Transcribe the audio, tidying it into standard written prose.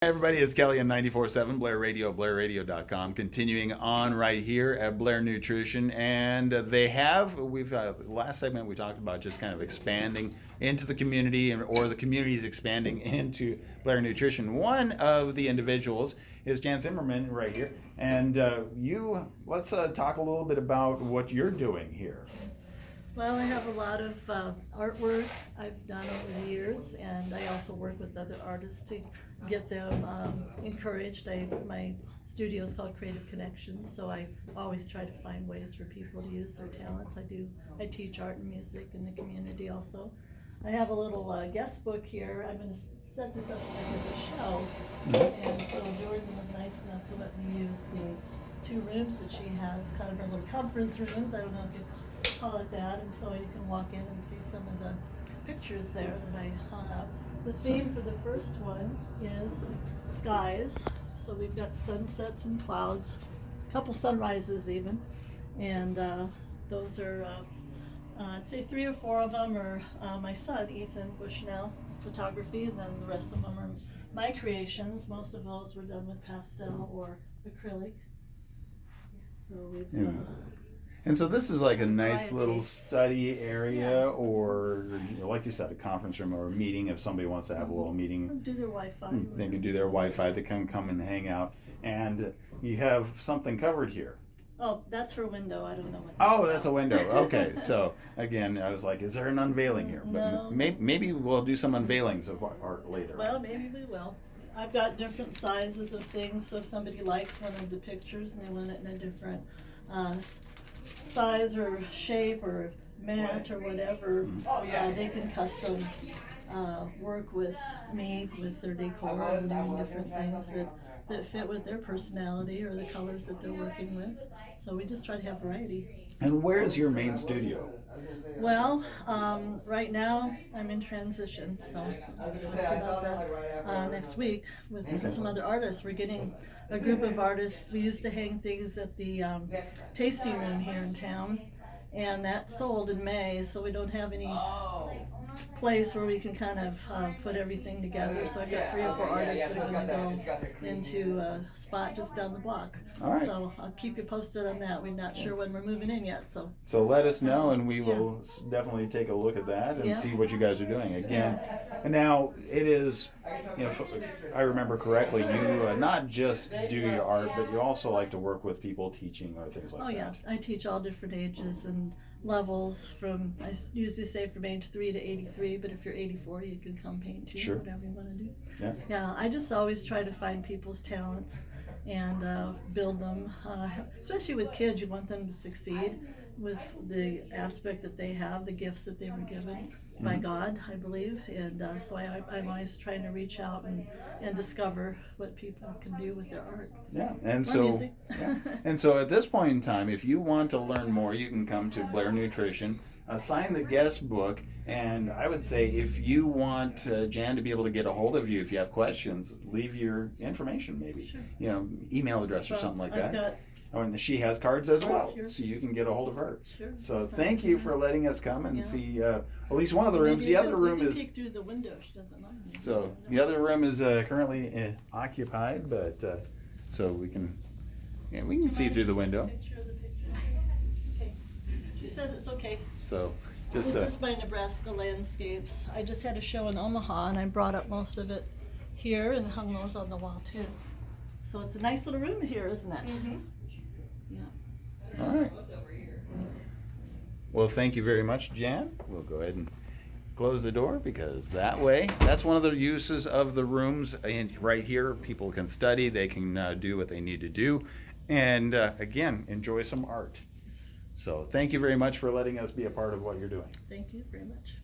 Hey everybody, it's Kelly on 94.7 Blair Radio, BlairRadio.com. Continuing on right here at Blair Nutrition, and last segment we talked about just kind of expanding into the community, or the community is expanding into Blair Nutrition. One of the individuals is Jan Zimmerman right here, and let's talk a little bit about what you're doing here. Well, I have a lot of artwork I've done over the years, and I also work with other artists to get them encouraged. My studio is called Creative Connections, so I always try to find ways for people to use their talents. I teach art and music in the community also. I have a little guest book here. I'm going to set this up as a shelf, and so Jordan was nice enough to let me use the two rooms that she has, kind of her little conference rooms. I don't know if you call it that, and so you can walk in and see some of the pictures there that I hung up. The theme for the first one is skies, so we've got sunsets and clouds, a couple sunrises even, and those are I'd say 3 or 4 of them are my son Ethan Bushnell photography, and then the rest of them are my creations. Most of those were done with pastel or acrylic. So we've And so this is like a nice variety. little study area, Yeah. or like you said, a conference room or a meeting if somebody wants to have a little meeting. Do their Wi-Fi. They can do their Wi-Fi. They can come and hang out. And you have something covered here. Oh, that's her window. I don't know what. Oh, that's a window. Okay. So again, I was like, is there an unveiling here? But No. maybe we'll do some unveilings of art later. Well, maybe we will. I've got different sizes of things, so if somebody likes one of the pictures and they want it in a different size or shape or mat or whatever, they can custom work with me with their decor and doing different things that fit with their personality or the colors that they're working with. So we just try to have variety. And where is your main studio? Well, right now I'm in transition, so I'll talk about that next week with some other artists. We're getting a group of artists. We used to hang things at the tasting room here in town, and that sold in May, so we don't have any place where we can kind of put everything together. So I've got 3 or 4 artists that are going to go into a spot just down the block. All right. So I'll keep you posted on that. We're not sure when we're moving in yet, so. So let us know, and we will definitely take a look at that and see what you guys are doing. Again, and now it is, if I remember correctly, you not just do your art, but you also like to work with people teaching or things like that. Oh yeah, I teach all different ages and levels from, I usually say from age 3 to 83, but if you're 84, you can come paint too, Sure. whatever you want to do. Yeah. Yeah, I just always try to find people's talents and build them, especially with kids. You want them to succeed with the aspect that they have, the gifts that they were given by God, I believe, and so I'm always trying to reach out and discover what people can do with their art. Yeah, and Or so music. and so at this point in time, if you want to learn more, you can come to Blair Nutrition, sign the guest book, and I would say if you want Jan to be able to get a hold of you, if you have questions, leave your information, maybe, Sure. Email address or Well, something like I've that. got And she has cards as well, Cards here. so you can get a hold of her. Sure, So sounds thank you good. for letting us come and Yeah. see at least one of the rooms. Maybe The other we room can is peek through the window. She doesn't mind. so the other room is currently occupied, but so we can see through the window. Picture of the picture. Okay. She says it's okay. So just This is my Nebraska landscapes. I just had a show in Omaha, and I brought up most of it here and hung those on the wall too. So it's a nice little room here, isn't it? Yeah. all right. Well, thank you very much, Jan. We'll go ahead and close the door, because that's one of the uses of the rooms. And right here, people can study, they can do what they need to do, and again, enjoy some art. So thank you very much for letting us be a part of what you're doing. Thank you very much.